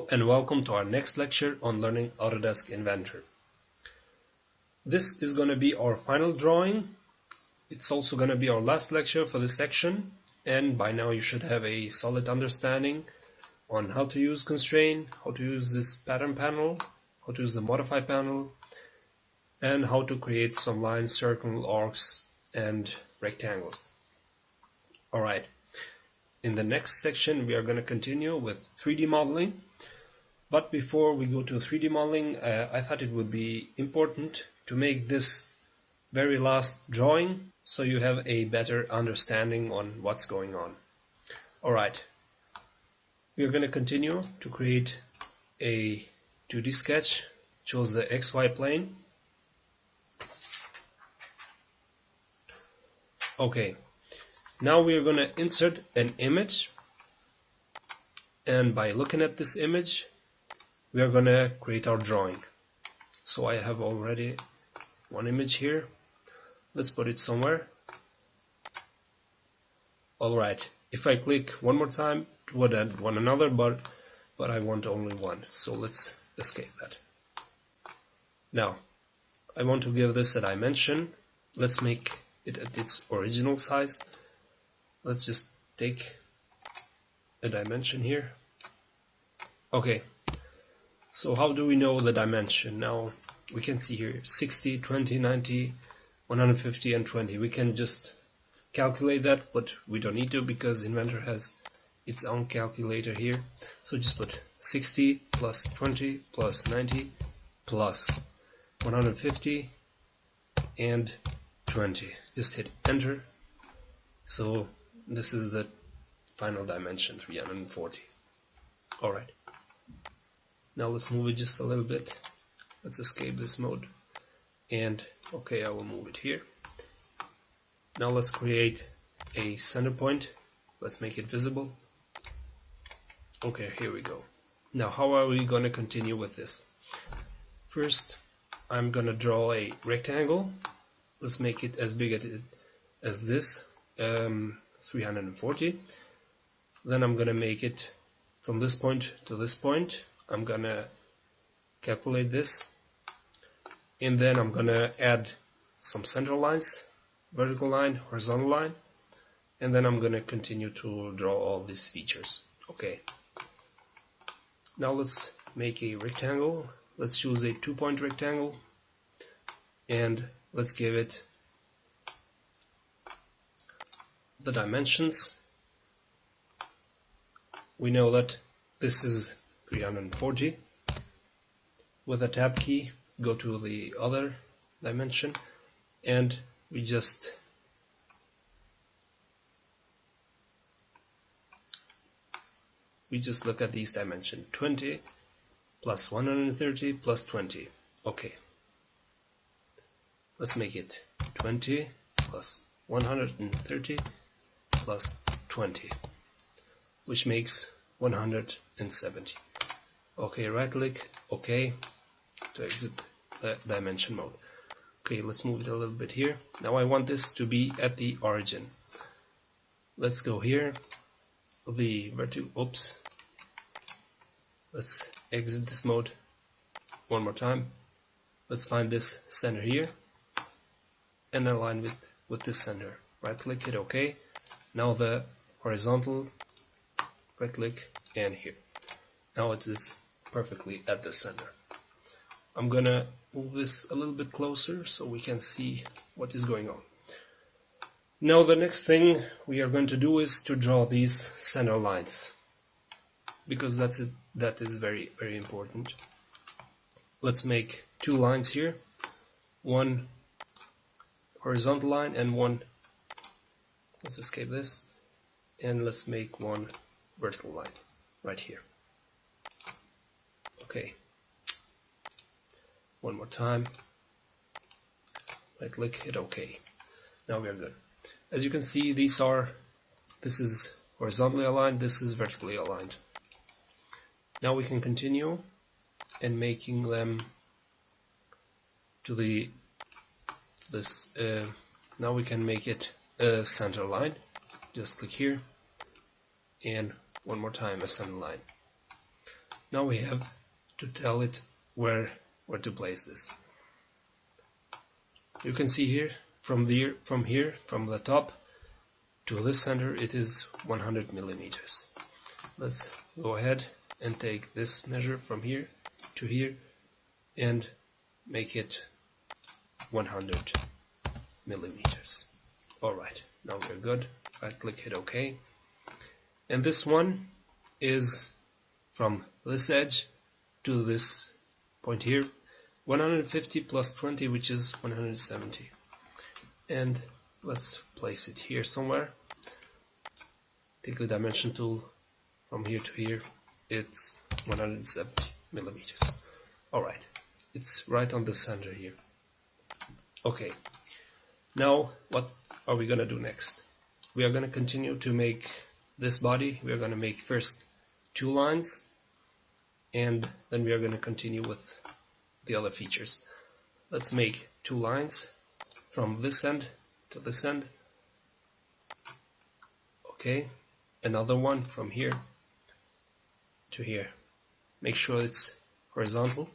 Hello and welcome to our next lecture on learning Autodesk Inventor. This is going to be our final drawing. It's also going to be our last lecture for this section, and by now you should have a solid understanding on how to use constraint, how to use this pattern panel, how to use the modify panel, and how to create some lines, circles, arcs, and rectangles. Alright. In the next section we are going to continue with 3D modeling, but before we go to 3D modeling I thought it would be important to make this very last drawing so you have a better understanding on what's going on. Alright, we are going to continue to create a 2D sketch, shows the XY plane. Okay. Now we are going to insert an image, and by looking at this image we are going to create our drawing. So I have already one image here. Let's put it somewhere. Alright, if I click one more time it would add one another, but I want only one, so let's escape that. Now I want to give this a dimension. Let's make it at its original size. Let's just take a dimension here. Okay, so how do we know the dimension? Now we can see here 60, 20, 90, 150 and 20. We can just calculate that, but we don't need to because Inventor has its own calculator here. So just put 60 plus 20 plus 90 plus 150 and 20. Just hit enter. So this is the final dimension, 340. Alright. Now let's move it just a little bit. Let's escape this mode. And okay, I will move it here. Now let's create a center point. Let's make it visible. Okay, here we go. Now how are we going to continue with this? First, I'm going to draw a rectangle. Let's make it as big as this. 340. Then I'm gonna make it from this point to this point. I'm gonna calculate this, and then I'm gonna add some center lines, vertical line, horizontal line, and then I'm gonna continue to draw all these features. Okay, now let's make a rectangle. Let's choose a 2-point rectangle and let's give it the dimensions. We know that this is 340. With a tab key, go to the other dimension, and we just look at these dimensions. 20 plus 130 plus 20. Okay, let's make it 20 plus 130 plus 20, which makes 170. Okay, right click, okay, to exit the dimension mode. Okay, let's move it a little bit here. Now I want this to be at the origin. Let's go here, the vertical, oops, let's exit this mode one more time. Let's find this center here and align with this center. Right click, hit OK. Now the horizontal, right click, and here. Now it is perfectly at the center. I'm gonna move this a little bit closer so we can see what is going on. Now the next thing we are going to do is to draw these center lines, because that is very, very important. Let's make two lines here, one horizontal line and one, let's escape this, and let's make one vertical line right here. Okay, one more time, right click, hit OK. Now we are good. As you can see, this is horizontally aligned, this is vertically aligned. Now we can continue and making them to now we can make it a center line. Just click here and one more time a center line. Now we have to tell it where to place this. You can see here from the top to this center it is 100 millimeters. Let's go ahead and take this measure from here to here and make it 100 millimeters. Alright, now we're good. Right click, hit OK. And this one is from this edge to this point here, 150 plus 20, which is 170. And let's place it here somewhere. Take the dimension tool from here to here, it's 170 millimeters. Alright, it's right on the center here. Okay, now what are we gonna do next? We are gonna continue to make this body. We are gonna make first 2 lines, and then we are gonna continue with the other features. Let's make 2 lines from this end to this end. Okay, another one from here to here. Make sure it's horizontal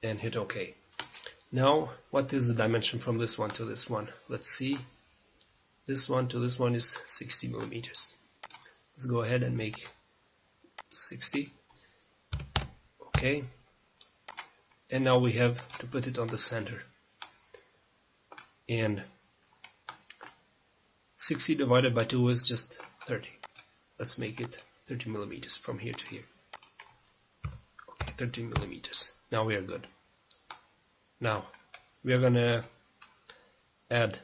and hit OK. Now, what is the dimension from this one to this one? Let's see. This one to this one is 60 millimeters. Let's go ahead and make 60. Okay. And now we have to put it on the center. And 60 divided by 2 is just 30. Let's make it 30 millimeters from here to here. Okay, 30 millimeters. Now we are good. Now we are gonna add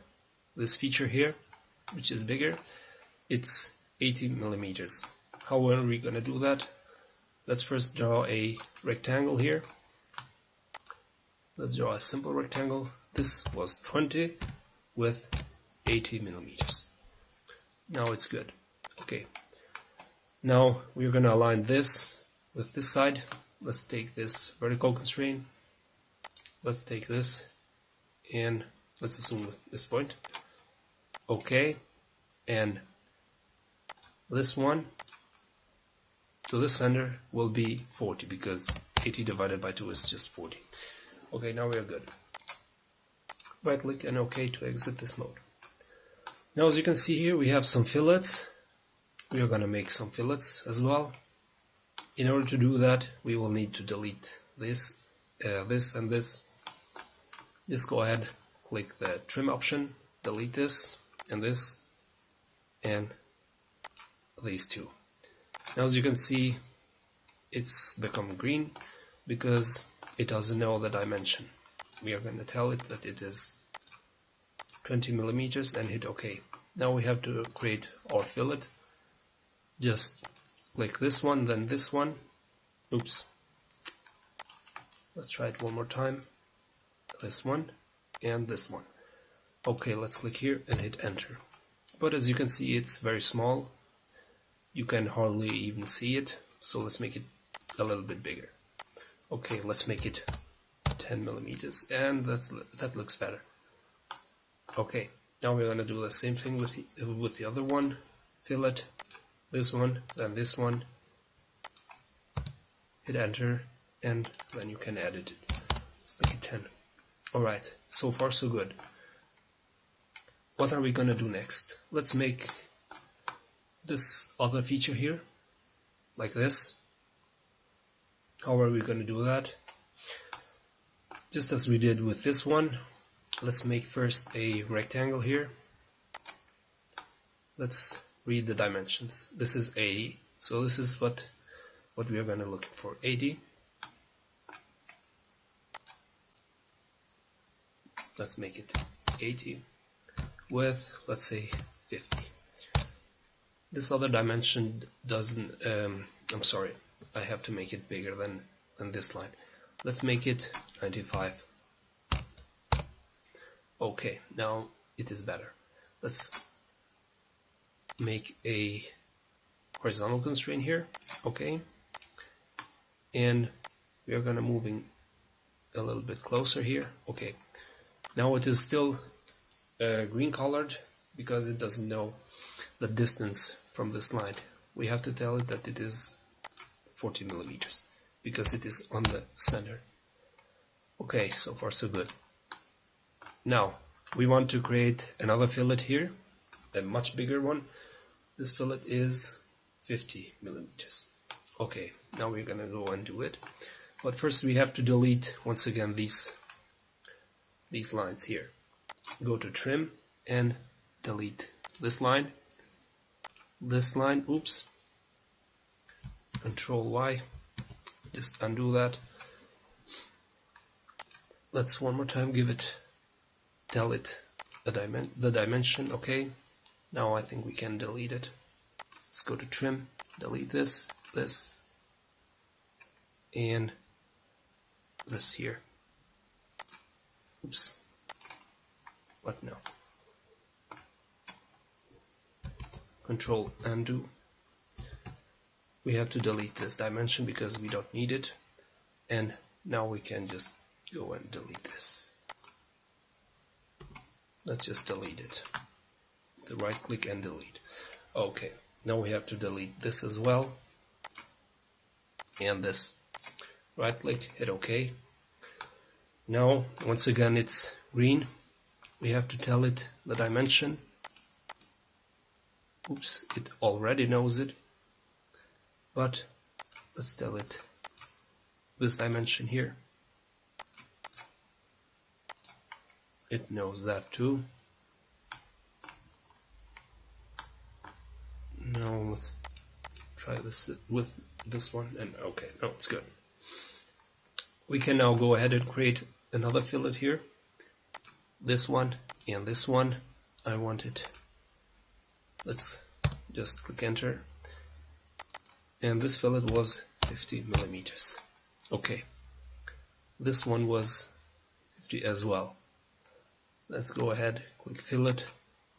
this feature here, which is bigger. It's 80 millimeters. How are we gonna do that? Let's first draw a rectangle here. Let's draw a simple rectangle. This was 20 with 80 millimeters. Now it's good. Okay. Now we're gonna align this with this side. Let's take this vertical constraint. Let's take this and let's assume with this point. Okay. And this one to the center will be 40 because 80 divided by 2 is just 40. Okay, now we are good. Right click and OK to exit this mode. Now as you can see here we have some fillets. We are going to make some fillets as well. In order to do that we will need to delete this, this and this. Just go ahead, click the trim option, delete this and these two. Now as you can see it's become green because it doesn't know the dimension. We are going to tell it that it is 20 millimeters and hit OK. Now we have to create our fillet. Just click this one, then this one. Oops. Let's try it one more time. This one and this one. Okay, let's click here and hit enter. But as you can see it's very small. You can hardly even see it. So let's make it a little bit bigger. Okay, let's make it 10 millimeters and that looks better. Okay, now we're going to do the same thing with the other one. Fillet, this one, then this one. Hit enter and then you can edit it. Let's make it 10. Alright, so far so good. What are we going to do next? Let's make this other feature here, like this. How are we going to do that? Just as we did with this one, let's make first a rectangle here. Let's read the dimensions. This is 80, so this is what we are going to look for. 80. Let's make it 80 with, let's say, 50. This other dimension doesn't, I'm sorry, I have to make it bigger than this line. Let's make it 95. Okay, now it is better. Let's make a horizontal constraint here. Okay, and we are gonna moving a little bit closer here. Okay, now it is still green colored because it doesn't know the distance from this line. We have to tell it that it is 40 millimeters because it is on the center. Okay, so far so good. Now we want to create another fillet here, a much bigger one. This fillet is 50 millimeters. Okay, now we're gonna go and do it. But first we have to delete once again these lines here. Go to trim and delete this line, oops, Control Y, just undo that. Let's one more time tell it the dimension. Okay, now I think we can delete it. Let's go to trim, delete this, and this here. Oops, what now? Control undo. We have to delete this dimension because we don't need it, and now we can just go and delete this. Let's just delete it. The right click and delete. Okay, now we have to delete this as well, and this. Right click, hit OK. Now once again it's green. We have to tell it the dimension. Oops, it already knows it, but let's tell it this dimension here. It knows that too. Now let's try this with this one, and okay, no, it's good. We can now go ahead and create another fillet here. This one and this one. I want it. Let's just click enter. And this fillet was 50 millimeters. Okay. This one was 50 as well. Let's go ahead, click fillet,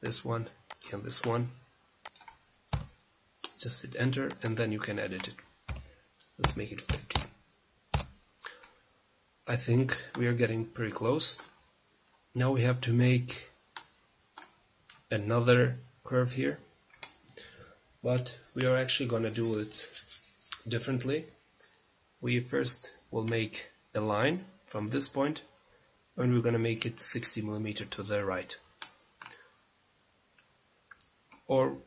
this one and this one. Just hit enter and then you can edit it. Let's make it 50. I think we are getting pretty close. Now we have to make another curve here, but we are actually going to do it differently. We first will make a line from this point, and we're going to make it 60 millimeters to the right. Or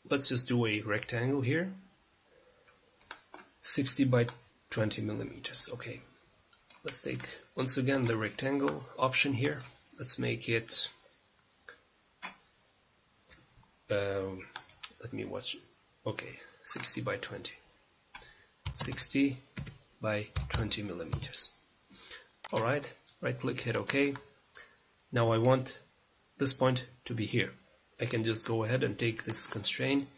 let's just do a rectangle here, 60 by 20 millimeters. Okay, let's take once again the rectangle option here. Let's make it let me watch. Okay, 60 by 20. 60 by 20 millimeters. Alright, right click, hit OK. Now I want this point to be here. I can just go ahead and take this constraint,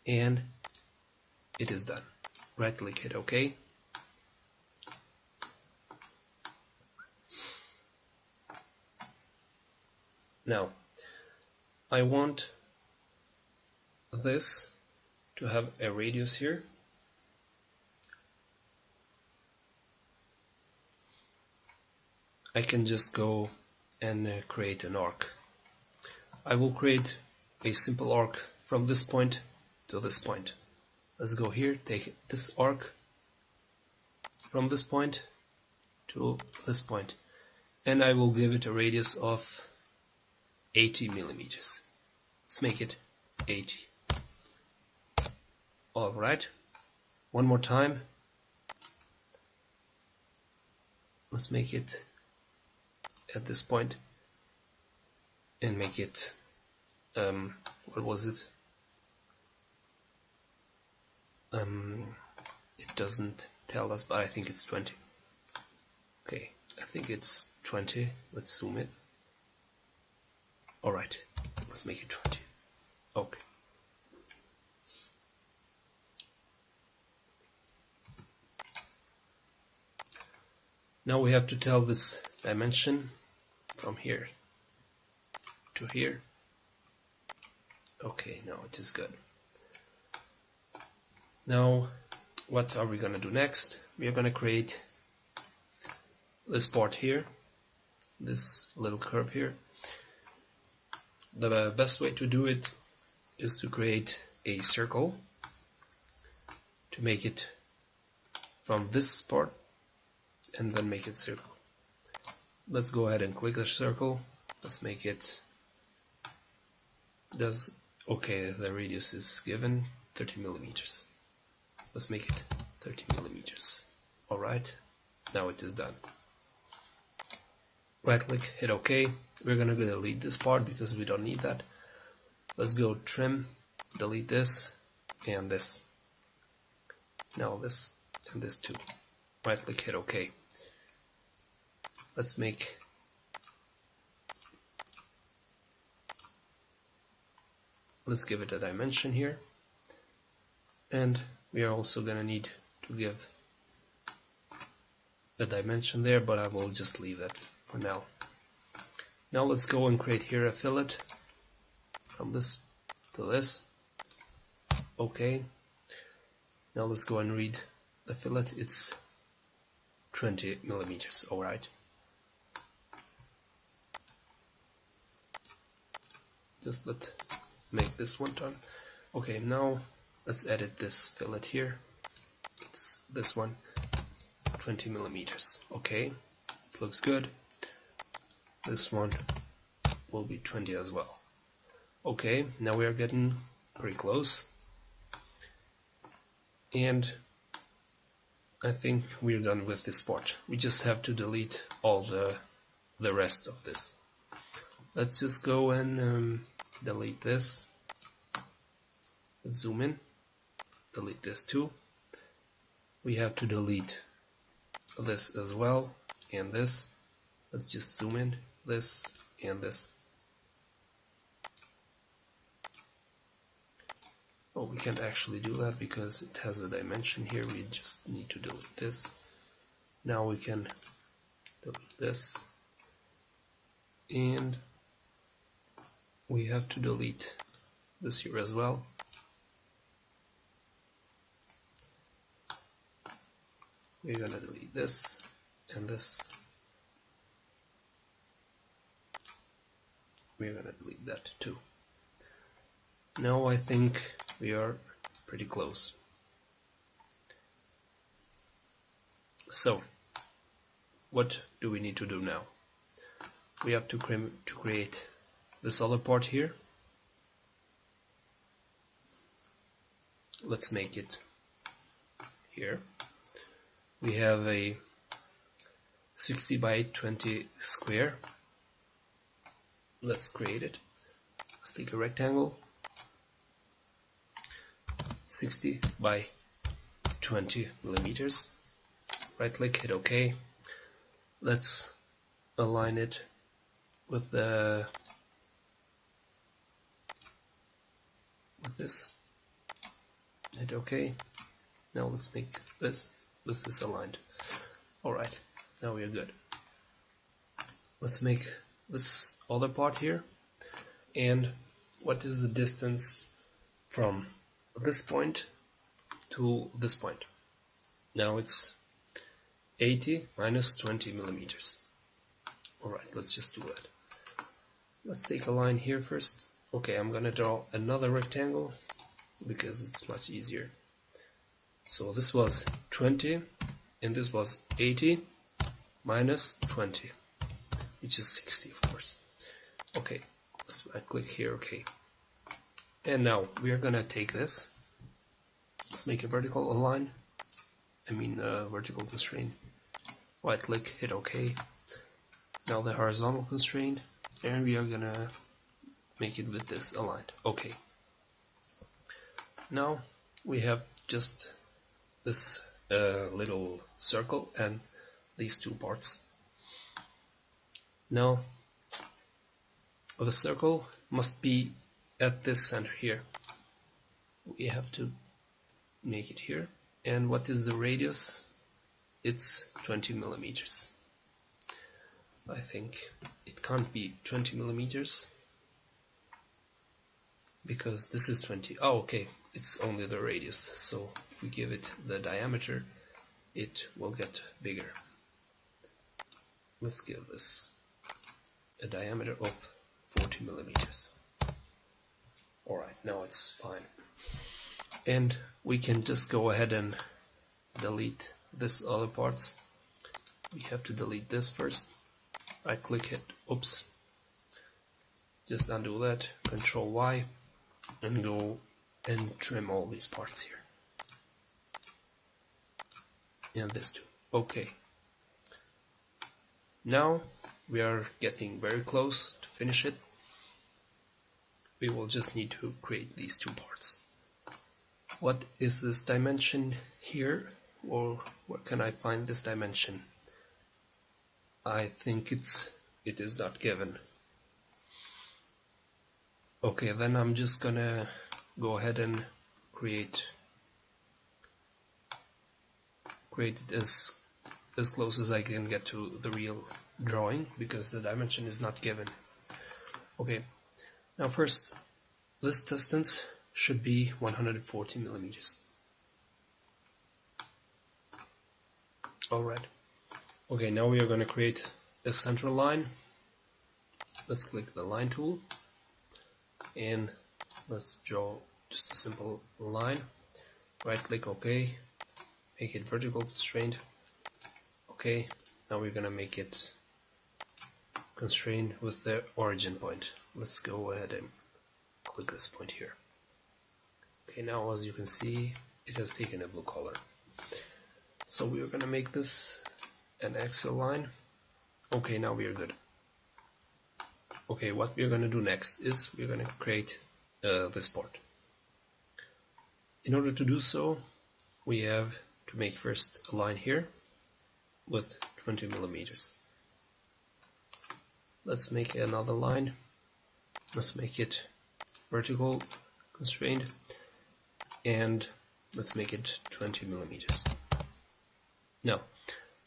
and it is done. Right click, hit OK. Now I want this to have a radius here. I can just go and create an arc. I will create a simple arc from this point to this point. Let's go here, take this arc from this point to this point, and I will give it a radius of 80 millimeters. Let's make it 80. Alright, one more time. Let's make it at this point and make it what was it? It doesn't tell us, but I think it's 20. Okay, I think it's 20. Let's zoom it. Alright, let's make it 20. Okay. Now we have to tell this dimension from here to here. Okay, now it is good. Now what are we going to do next? We are going to create this part here, this little curve here. The best way to do it is to create a circle. to make it from this part and then make it circle. Let's go ahead and click the circle. Let's make it okay, the radius is given 30 millimeters. Let's make it 30 millimeters. Alright, now it is done. Right click, hit OK. We're gonna delete this part because we don't need that. Let's go trim, delete this and this. Now this and this too. Right click, hit OK. Let's give it a dimension here, and we are also gonna need to give a dimension there, but I will just leave that for now. Now let's go and create here a fillet from this to this. Okay, now let's go and read the fillet. It's 20 millimeters. Alright, just let's make this one time. Okay, now let's edit this fillet here. It's this one, 20 millimeters. Okay, it looks good. This one will be 20 as well. Okay, now we are getting pretty close, and I think we're done with this part. We just have to delete all the rest of this. Let's just go and delete this. Let's zoom in, delete this too. We have to delete this as well, and this. Let's just zoom in, this and this. Oh, we can't actually do that because it has a dimension here. We just need to delete this. Now we can delete this, and we have to delete this here as well. We're gonna delete this and this. We're gonna delete that too. Now I think we are pretty close. So what do we need to do now? We have to create this other part here. Let's make it here. We have a 60 by 20 square. Let's create it. Let's take a rectangle, 60 by 20 millimeters. Right click, hit OK. Let's align it with this. Hit OK. Now let's make this with this aligned. Alright, now we are good. Let's make this other part here. And what is the distance from this point to this point? Now it's 80 minus 20 millimeters. Alright, let's just do that. Let's take a line here first. Okay, I'm gonna draw another rectangle because it's much easier. So this was 20 and this was 80 minus 20, which is 60, of course. Okay, let's right click here, okay. And now we are gonna take this. Let's make a vertical align. Vertical constraint. Right click, hit OK. Now the horizontal constraint, and we are gonna make it with this aligned. Okay. Now we have just this little circle and these two parts. Now the circle must be at this center here. We have to make it here. And what is the radius? It's 20 millimeters. I think it can't be 20 millimeters because this is 20. Oh, okay, it's only the radius. So if we give it the diameter, it will get bigger. Let's give this a diameter of 40 millimeters. Alright, now it's fine. and we can just go ahead and delete this other parts. We have to delete this first. Right click it, oops, just undo that, Control Y, and go and trim all these parts here, and this too. Okay, now we are getting very close to finish it. We will just need to create these two parts. What is this dimension here, or where can I find this dimension? I think it is not given. Okay, then I'm just gonna go ahead and create it as close as I can get to the real drawing, because the dimension is not given. Okay, now first, this distance should be 140 millimeters. Alright. Okay, now we are going to create a center line. Let's click the line tool and let's draw just a simple line. Right click, OK, make it vertical constrained. Okay, now we're going to make it constrained with the origin point. Let's go ahead and click this point here. Okay, now as you can see, it has taken a blue color. So we are going to make this an axial line. Okay, now we are good. Okay, what we are going to do next is we're going to create this part. In order to do so, we have to make first a line here with 20 millimeters. Let's make another line. Let's make it vertical constrained, and let's make it 20 millimeters. Now,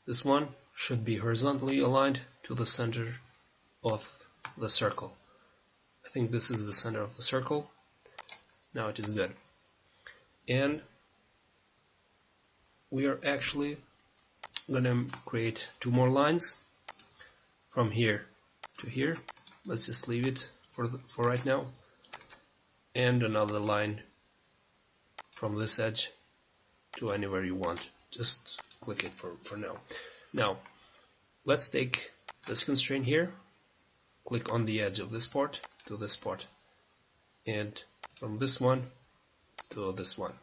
this one should be horizontally aligned to the center of the circle. I think this is the center of the circle. Now it is good. And we are actually going to create two more lines from here to here. Let's just leave it for right now. And another line from this edge to anywhere you want. Just click it for now. Now, let's take this constraint here, click on the edge of this part to this part, and from this one to this one.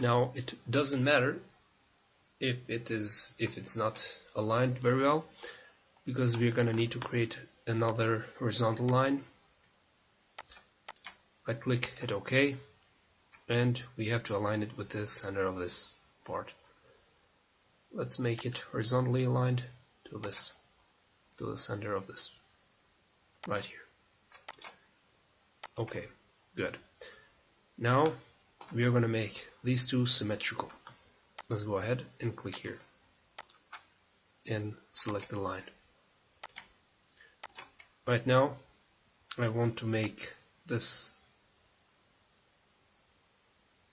Now, it doesn't matter if it's not aligned very well, because we're going to need to create another horizontal line. Right click, hit OK, and we have to align it with the center of this part. Let's make it horizontally aligned to this, to the center of this, right here. Okay, good. Now we are going to make these two symmetrical. Let's go ahead and click here and select the line. Right now I want to make this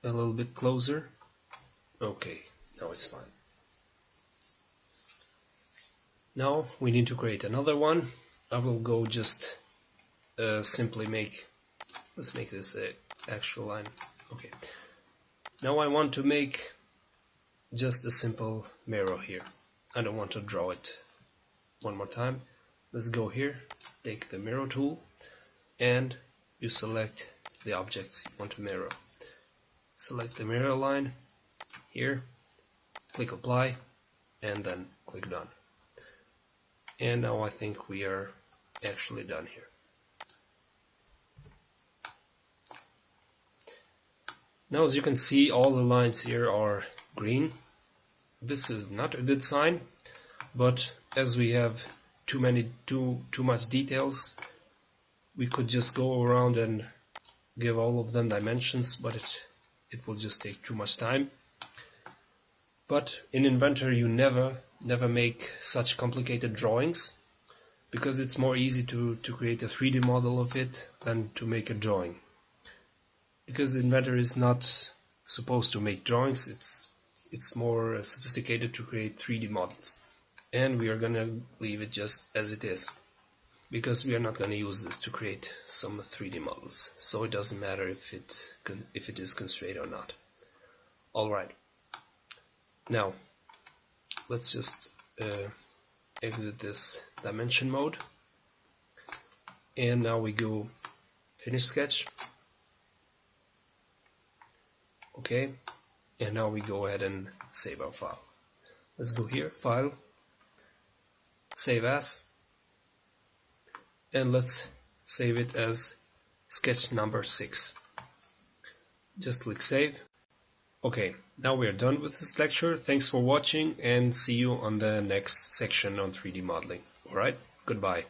a little bit closer. Okay, now it's fine. Now we need to create another one. I will go just simply let's make this a actual line. Okay. Now I want to make just a simple mirror here. I don't want to draw it one more time. Let's go here, take the mirror tool, and you select the objects you want to mirror. Select the mirror line here, click apply, and then click done. And now I think we are actually done here. Now as you can see, all the lines here are green. This is not a good sign, but as we have too much details, we could just go around and give all of them dimensions, but it will just take too much time. But in Inventor you never make such complicated drawings, because it's more easy to create a 3D model of it than to make a drawing. Because the Inventor is not supposed to make drawings, it's more sophisticated to create 3D models. And we are gonna leave it just as it is. because we are not going to use this to create some 3D models, so it doesn't matter if it is constrained or not. Alright, now let's just exit this dimension mode, and now we go finish sketch. Okay, and now we go ahead and save our file. Let's go here, file, save as, and let's save it as sketch number 6. Just click save. Okay, now we are done with this lecture. Thanks for watching, and see you on the next section on 3D modeling. Alright, goodbye.